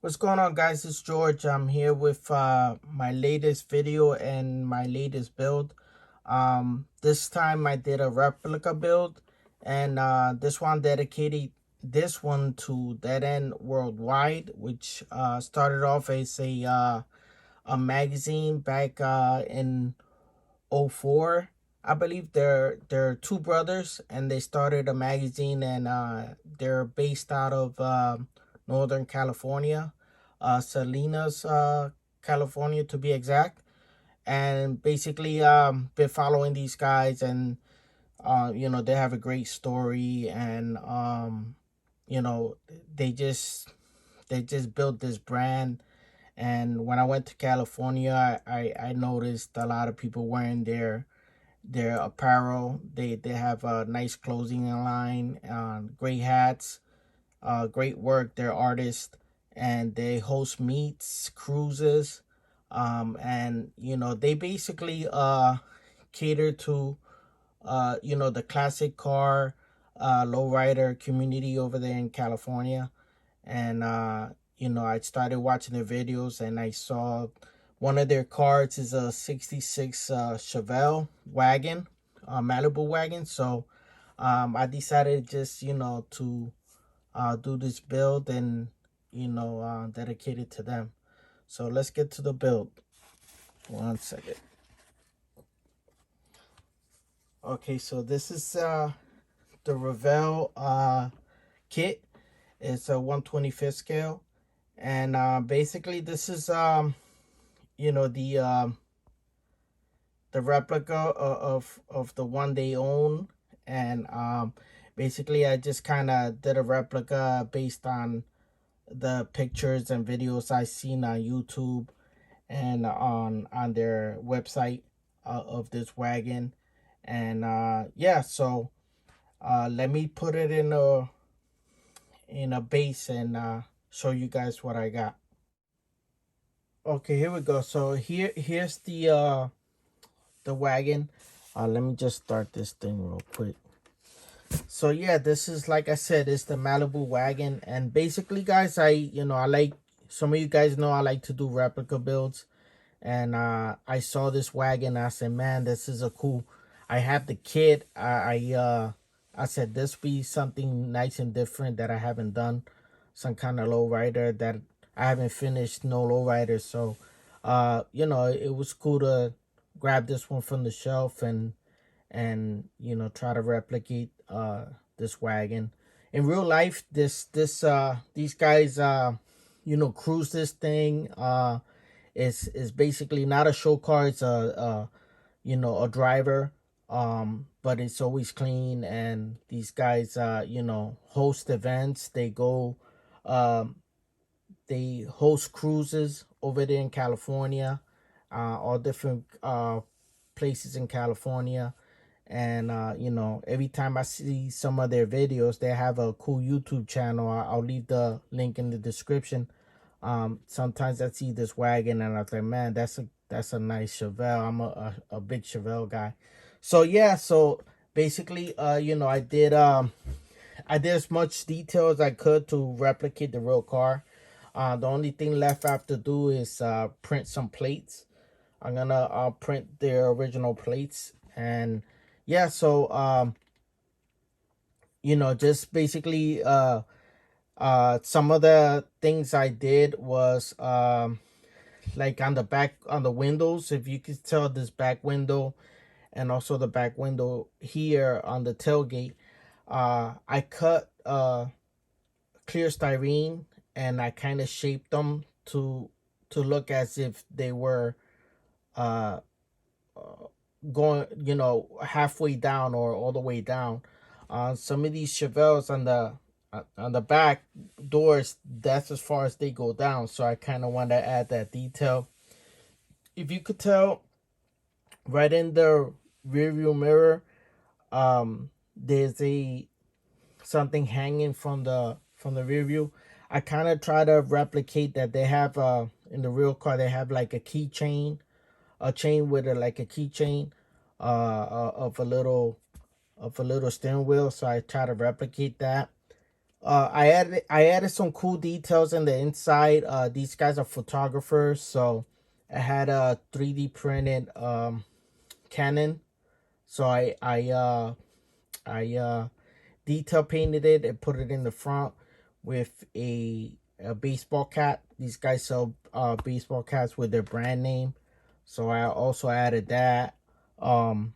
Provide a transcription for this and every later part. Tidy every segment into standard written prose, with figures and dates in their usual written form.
What's going on, guys? It's George. I'm here with my latest video and my latest build. This time I did a replica build, and this one dedicated this one to Deadend Worldwide, which started off as a magazine back in '04. I believe they're two brothers, and they started a magazine, and they're based out of Northern California, Salinas, California to be exact. And basically, been following these guys, and they have a great story, and you know, they just they just built this brand. And when I went to California, I noticed a lot of people wearing their apparel. They have a nice clothing line, great hats, great work. They're artists, and they host meets, cruises, and they basically cater to the classic car lowrider community over there in California. And I started watching their videos, and I saw one of their cars is a 66 Chevelle wagon, Malibu wagon. So I decided just to do this build, and dedicate it to them. So let's get to the build. One second. Okay, so this is the Revell kit. It's a 1/25th scale, and basically this is the replica of the one they own. And basically I just kind of did a replica based on the pictures and videos I seen on YouTube and on their website of this wagon. And yeah, so let me put it in a base, and show you guys what I got. Okay, here we go. So here's the wagon. Let me just start this thing real quick. So yeah, this is, like I said, it's the Malibu wagon. And basically, guys, I like, some of you guys know I like to do replica builds. And I saw this wagon. I said, man, this is a cool. I have the kit. I said this be something nice and different that I haven't done. Some kind of lowrider that I haven't finished. No lowrider. So it was cool to grab this one from the shelf, and try to replicate this wagon in real life. These guys cruise this thing. Is basically not a show car. It's a driver, but it's always clean. And these guys host events. Um they host cruises over there in California, all different places in California. And every time I see some of their videos, they have a cool YouTube channel. I'll leave the link in the description. Sometimes I see this wagon, and I think, man, that's a nice Chevelle. I'm a big Chevelle guy. So yeah, so basically I did as much detail as I could to replicate the real car. The only thing left I have to do is print some plates. I'm gonna print their original plates. And yeah, so just basically some of the things I did was like on the back, on the windows. If you could tell, this back window, and also the back window here on the tailgate, I cut clear styrene, and I kind of shaped them to look as if they were uh going, halfway down or all the way down. Some of these Chevelles on the back doors, that's as far as they go down. So I kind of want to add that detail. If you could tell, right in the rear view mirror, there's a something hanging from the rear view. I kind of try to replicate that. They have in the real car, they have like a keychain, a chain with like a keychain of a little steering wheel. So I try to replicate that. I added some cool details in the inside. These guys are photographers, so I had a 3D printed cannon. So I detail painted it and put it in the front with a baseball cap. These guys sell baseball caps with their brand name, so I also added that. Um,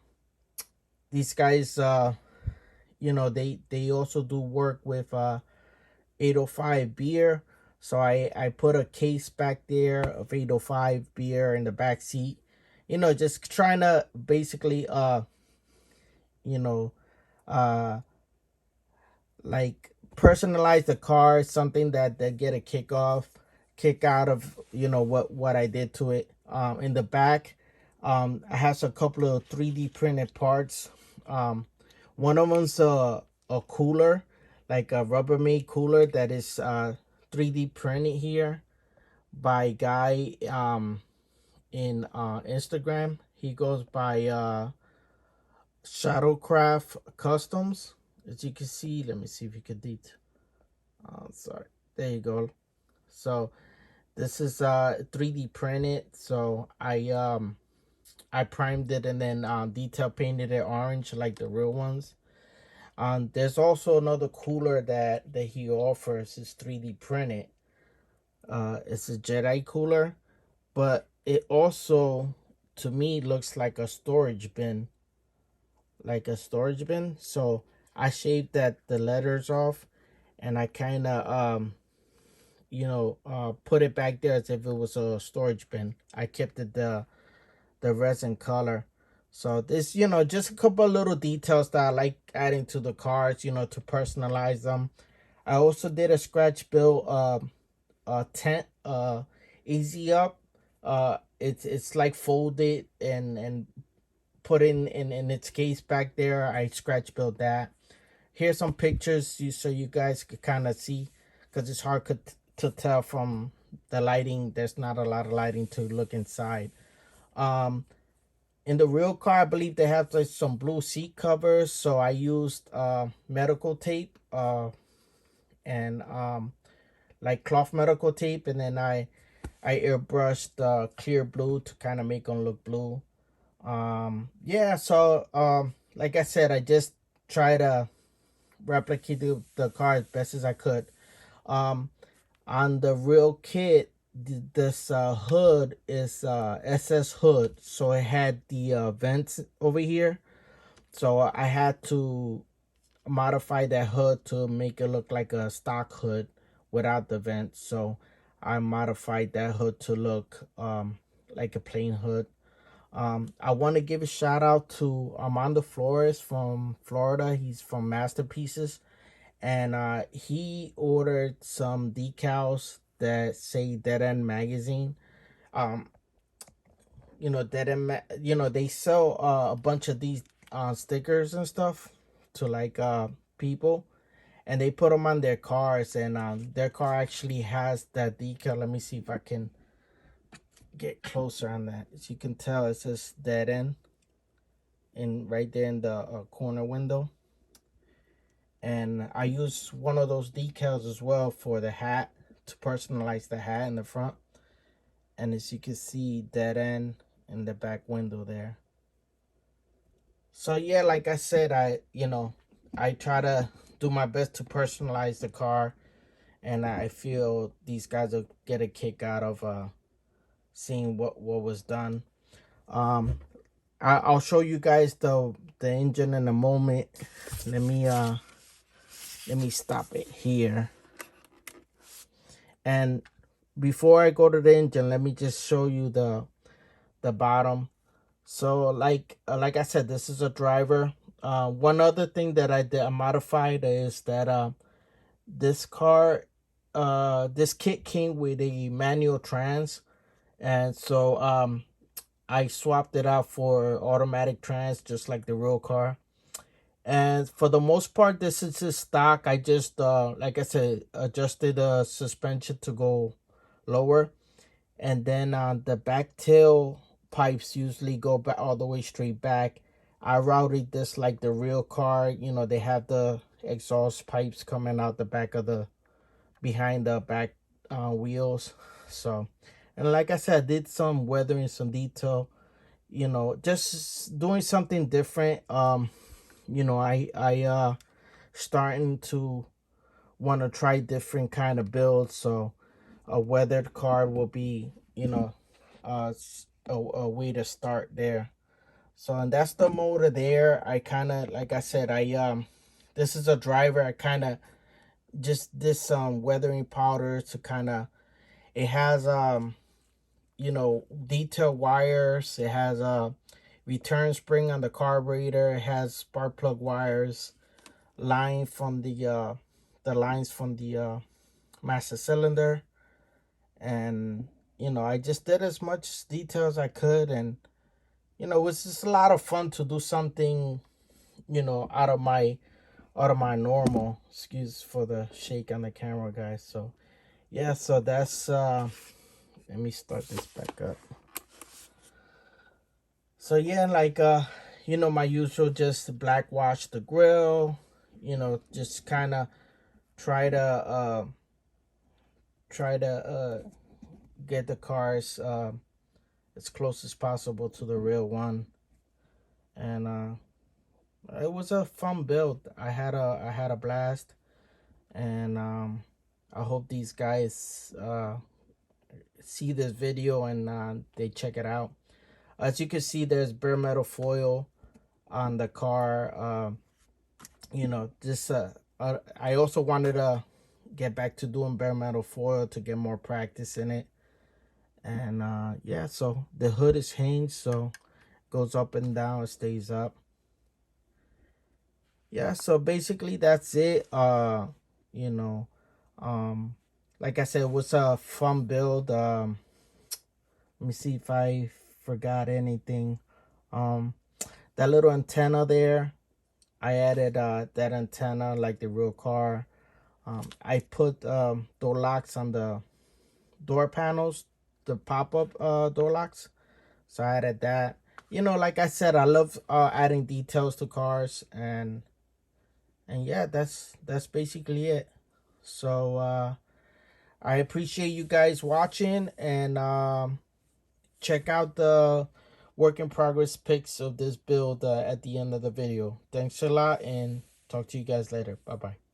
these guys, they also do work with 805 beer. So I put a case back there of 805 beer in the back seat. Just trying to basically you know uh like personalize the car, something that they get a kick out of, what I did to it. In the back, I have a couple of 3D printed parts. One of them's a cooler, like a Rubbermaid cooler that is 3D printed here by a guy in Instagram. He goes by Shadowcraft Customs. As you can see, let me see if you can detail. Sorry, there you go. So this is 3D printed. So I primed it and then detail painted it orange like the real ones. There's also another cooler that he offers is 3D printed. It's a Jedi cooler, but it also to me looks like a storage bin, So I shaved the letters off, and I kind of put it back there as if it was a storage bin. I kept it the resin color. So this, just a couple of little details that I like adding to the cars, to personalize them. I also did a scratch build tent, easy up. It's like folded and put in its case back there. I scratch built that. Here's some pictures so you guys could kind of see, because it's hard to tell from the lighting. There's not a lot of lighting to look inside. In the real car, I believe they have like some blue seat covers, so I used medical tape and like cloth medical tape, and then I airbrushed clear blue to kind of make them look blue. Yeah, so like I said, I just try to replicate the car as best as I could. Um, on the real kit, this hood is SS hood, so it had the vents over here. So I had to modify that hood to make it look like a stock hood without the vents. So I modified that hood to look like a plain hood. I want to give a shout out to Armando Flores from Florida. He's from Masterpieces, and he ordered some decals that say Dead End Magazine. Um, Dead End, they sell a bunch of these stickers and stuff to like people, and they put them on their cars, and their car actually has that decal. Let me see if I can get closer on that. As you can tell, it says Dead End in right there in the corner window. And I use one of those decals as well for the hat, to personalize the hat in the front. And as you can see, Dead End in the back window there. So yeah, like I said, I try to do my best to personalize the car, and I feel these guys will get a kick out of seeing what was done. I'll show you guys the engine in a moment. Let me stop it here. And before I go to the engine, let me just show you the bottom. So like I said, this is a driver. One other thing that I modified is that this car, this kit came with a manual trans, and so I swapped it out for automatic trans, just like the real car. And for the most part, this is just stock. I just, like I said, adjusted the suspension to go lower. And then the back tail pipes usually go back all the way straight back. I routed this like the real car. They have the exhaust pipes coming out the back of the behind the back wheels. So, and like I said, I did some weathering, some detail, you know, just doing something different. You know, I starting to want to try different kind of builds. So a weathered car will be, you know, a way to start there. So, and that's the motor there. I kind of, like I said, this is a driver. I kind of just did some weathering powder to kind of, it has you know, detail wires. It has a return spring on the carburetor. It has spark plug wires, line from the lines from the master cylinder. And you know, I just did as much detail as I could. And you know, it was just a lot of fun to do something, you know, out of my normal. Excuse for the shake on the camera, guys. So yeah, so that's let me start this back up. So yeah, like you know, my usual, just black wash the grill, you know, just kind of try to try to get the cars as close as possible to the real one. And it was a fun build. I had a blast. And I hope these guys see this video and they check it out. As you can see, there's bare metal foil on the car. You know, this I also wanted to get back to doing bare metal foil to get more practice in it. And yeah, so the hood is hinged, so it goes up and down, it stays up. Yeah, so basically that's it. You know, um like I said, it was a fun build. Let me see if I forgot anything. um that little antenna there, I added that antenna like the real car. I put door locks on the door panels, the pop-up door locks. So I added that. You know, like I said, I love adding details to cars. And yeah, that's basically it. So I appreciate you guys watching. And check out the work in progress pics of this build at the end of the video. Thanks a lot, and talk to you guys later. Bye bye.